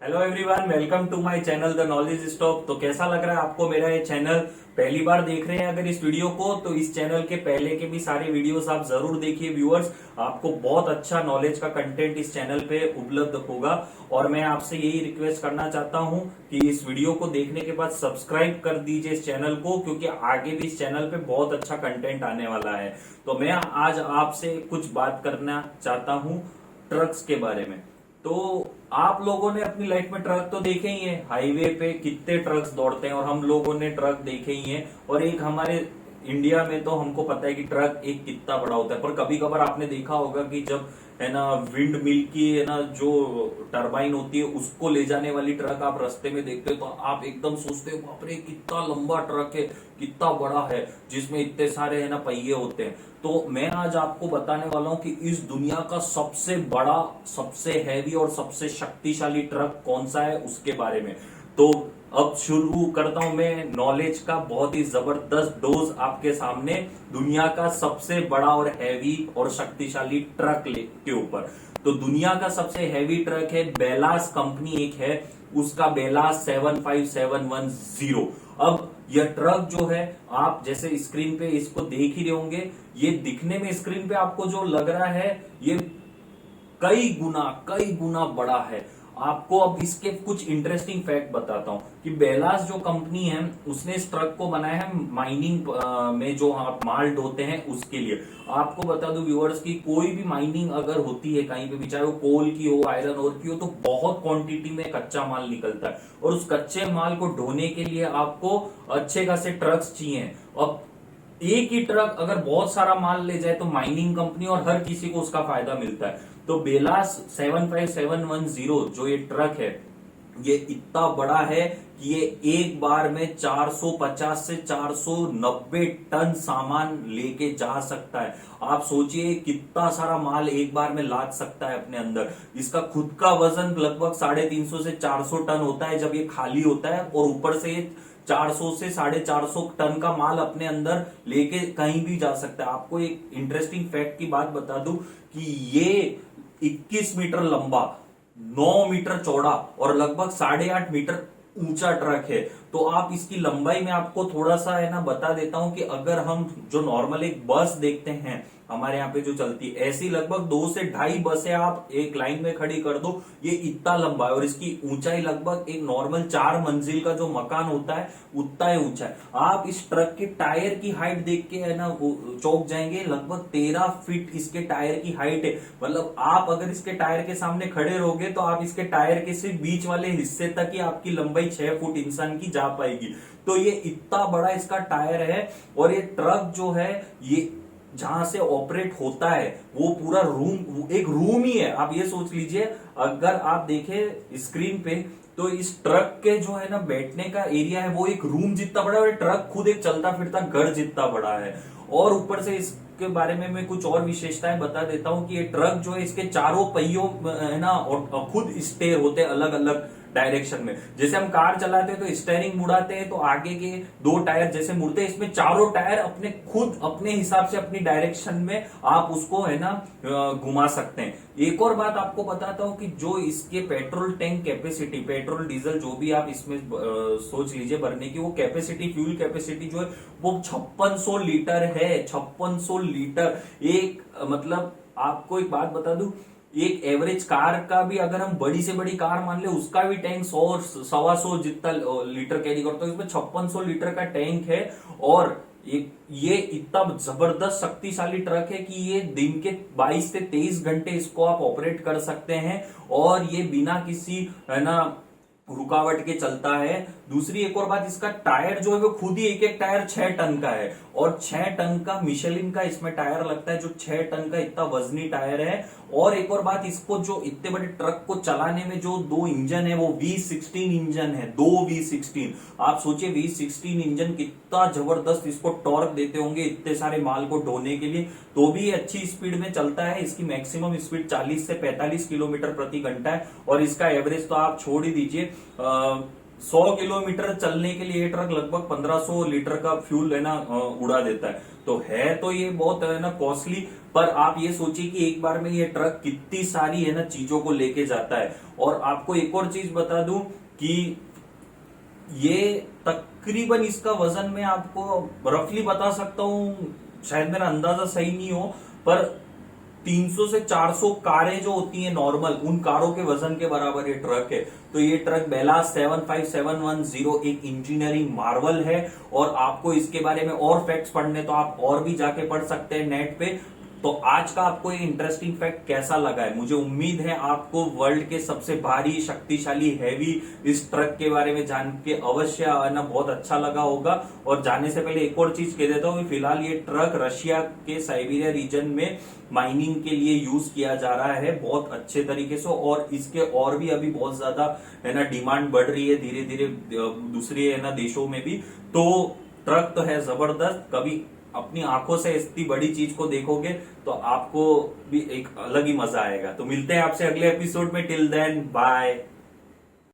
Hello everyone, welcome to my channel the knowledge stop. तो कैसा लग रहा है आपको मेरा ये चैनल? पहली बार देख रहे हैं अगर इस वीडियो को, तो इस चैनल के पहले के भी सारे वीडियोस आप जरूर देखिए व्यूअर्स। आपको बहुत अच्छा नॉलेज का कंटेंट इस चैनल पे उपलब्ध होगा। और मैं आपसे यही रिक्वेस्ट करना चाहता हूं कि इस वीडियो को देखने के बाद सब्सक्राइब कर दीजिए इस चैनल को, क्योंकि आगे भी इस चैनल पे बहुत अच्छा कंटेंट आने वाला है। तो मैं आज आपसे कुछ बात करना चाहता हूं ट्रक्स के बारे में। तो आप लोगों ने अपनी लाइफ में ट्रक तो देखे ही हैं, हाईवे पे कितने ट्रक्स दौड़ते हैं और हम लोगों ने ट्रक देखे ही हैं। और एक हमारे इंडिया में तो हमको पता है कि ट्रक एक कितना बड़ा होता है, पर कभी कभार आपने देखा होगा कि जब है ना विंड मिल की है ना जो टरबाइन होती है उसको ले जाने वाली ट्रक आप रास्ते में देखते हो तो आप एकदम सोचते हो बाप रे कितना लंबा ट्रक है, कितना बड़ा है, जिसमें इतने सारे है ना पहिए होते हैं। तो मैं आज आपको बताने वाला हूं कि इस दुनिया का सबसे बड़ा, सबसे हैवी और सबसे शक्तिशाली ट्रक कौन सा है उसके बारे में। तो अब शुरू करता हूं मैं नॉलेज का बहुत ही जबरदस्त डोज आपके सामने, दुनिया का सबसे बड़ा और हैवी और शक्तिशाली ट्रक के ऊपर। तो दुनिया का सबसे हैवी ट्रक है बेलास कंपनी एक है, उसका बेलास 75710। अब यह ट्रक जो है आप जैसे स्क्रीन पे इसको देख ही रहे होंगे, ये दिखने में स्क्रीन पे आपको जो लग रहा है ये कई गुना बड़ा है। आपको अब इसके कुछ इंटरेस्टिंग फैक्ट बताता हूं कि बेलास जो कंपनी है उसने इस ट्रक को बनाया है माइनिंग में जो आप माल ढोते हैं उसके लिए। आपको बता दूं व्यूअर्स की कोई भी माइनिंग अगर होती है कहीं पे भी, चाहे वो कोल की हो, आयरन ओर की हो, तो बहुत क्वांटिटी में कच्चा माल निकलता है और उस कच्चे माल को ढोने के लिए आपको अच्छे खासे ट्रक्स चाहिए। अब एक ही ट्रक अगर बहुत सारा माल ले जाए तो माइनिंग कंपनी और हर किसी को उसका फायदा मिलता है। तो बेलास 75710 जो ये ट्रक है ये इतना बड़ा है कि ये एक बार में 450 से 490 टन सामान लेके जा सकता है। आप सोचिए कितना सारा माल एक बार में लाद सकता है अपने अंदर। इसका खुद का वजन लगभग 350 से 400 टन होता है जब ये खाली होता है, और ऊपर से 400 से 450 टन का माल अपने अंदर लेके कहीं भी जा सकता है। आपको एक इंटरेस्टिंग फैक्ट की बात बता दूं कि ये 21 मीटर लंबा, 9 मीटर चौड़ा और लगभग 8.5 मीटर ऊंचा ट्रक है। तो आप इसकी लंबाई में आपको थोड़ा सा है ना बता देता हूं कि अगर हम जो नॉर्मल एक बस देखते हैं हमारे यहाँ पे जो चलती है, ऐसी लगभग 2 से 2.5 बसें आप एक लाइन में खड़ी कर दो, ये इतना लंबा है। और इसकी ऊंचाई लगभग एक नॉर्मल 4 मंजिल का जो मकान होता है उतना ही ऊंचा है। आप इस ट्रक के टायर की हाइट देख के है ना चौंक जाएंगे, लगभग 13 फीट इसके टायर की हाइट है। मतलब आप अगर इसके टायर के सामने खड़े रहोगे तो आप इसके टायर के सिर्फ बीच वाले हिस्से तक ही आपकी लंबाई 6 फुट इंसान की जा पाएगी। तो ये इतना बड़ा इसका टायर है। और ये ट्रक जो है ये जहां से ऑपरेट होता है वो पूरा रूम, एक रूम ही है। आप ये सोच लीजिए, अगर आप देखें स्क्रीन पे तो इस ट्रक के जो है ना बैठने का एरिया है वो एक रूम जितना बड़ा है, और ट्रक खुद एक चलता फिरता घर जितना बड़ा है। और ऊपर से इसके बारे में मैं कुछ और विशेषताएं बता देता हूं कि ये ट्रक जो है इसके चारों पहियों है ना और खुद स्टेयर होते हैं अलग अलग डायरेक्शन में। जैसे हम कार चलाते हैं तो स्टेयरिंग मुड़ाते हैं तो आगे के 2 टायर जैसे मुड़ते हैं, इसमें चारों टायर अपने खुद अपने हिसाब से अपनी डायरेक्शन में आप उसको है ना घुमा सकते हैं। एक और बात आपको बताता हूं कि जो इसके petrol tank capacity, petrol diesel जो भी आप इसमें सोच लीजिए भरने की, वो कैपेसिटी, फ्यूल कैपेसिटी जो है वो 5600 लीटर है। 5600 लीटर एक, मतलब आपको एक बात बता दूं, एक एवरेज कार का भी अगर हम बड़ी से बड़ी कार मान ले उसका भी टैंक 100-125 जितना लीटर कैरी करता है, इसमें 5600 लीटर का टैंक है। और ये इतना जबरदस्त शक्तिशाली ट्रक है कि ये दिन के 22 से 23 घंटे इसको आप ऑपरेट कर सकते हैं और ये बिना किसी है ना रुकावट के चलता है। दूसरी एक और बात, इसका टायर जो है वो खुद ही एक एक टायर 6 टन का है, और 6 टन का मिशेलिन का इसमें टायर लगता है जो 6 टन का इतना वजनी टायर है। और एक और बात, इसको जो इतने बड़े ट्रक को चलाने में जो 2 इंजन है वो V16 इंजन है, 2 V16। आप सोचिए V16 इंजन कितना जबरदस्त इसको टॉर्क देते होंगे इतने सारे माल को ढोने के लिए। तो भी अच्छी स्पीड में चलता है, इसकी मैक्सिमम स्पीड 40 से 45 किलोमीटर प्रति घंटा है। और इसका एवरेज तो आप छोड़ ही दीजिए, 100 किलोमीटर चलने के लिए ये ट्रक लगभग 1500 लीटर का फ्यूल है ना उड़ा देता है। तो ये बहुत है ना कॉस्टली, पर आप ये सोचिए कि एक बार में ये ट्रक कितनी सारी है ना चीजों को लेके जाता है। और आपको एक और चीज बता दूं कि ये तकरीबन इसका वजन मैं आपको रफली बता सकता हूं, शायद मेरा अंदाजा सही नहीं हो, पर 300 से 400 कारें जो होती हैं नॉर्मल, उन कारों के वजन के बराबर ये ट्रक है। तो ये ट्रक बेलास 75710 एक इंजीनियरिंग मार्वल है। और आपको इसके बारे में और फैक्ट्स पढ़ने तो आप और भी जाके पढ़ सकते हैं नेट पे। तो आज का आपको ये इंटरेस्टिंग फैक्ट कैसा लगा है? मुझे उम्मीद है आपको वर्ल्ड के सबसे भारी, शक्तिशाली, हैवी इस ट्रक के बारे में जान के अवश्य ना बहुत अच्छा लगा होगा। और जाने से पहले एक और चीज कह देता हूँ, फिलहाल ये ट्रक रशिया के साइबेरिया रीजन में माइनिंग के लिए यूज किया जा रहा है बहुत अच्छे तरीके से। और इसके और भी अभी बहुत ज्यादा है ना डिमांड बढ़ रही है धीरे धीरे दूसरे है ना देशों में भी। तो ट्रक तो है जबरदस्त, कभी अपनी आंखों से इतनी बड़ी चीज को देखोगे तो आपको भी एक अलग ही मजा आएगा। तो मिलते हैं आपसे अगले एपिसोड में, टिल देन बाय।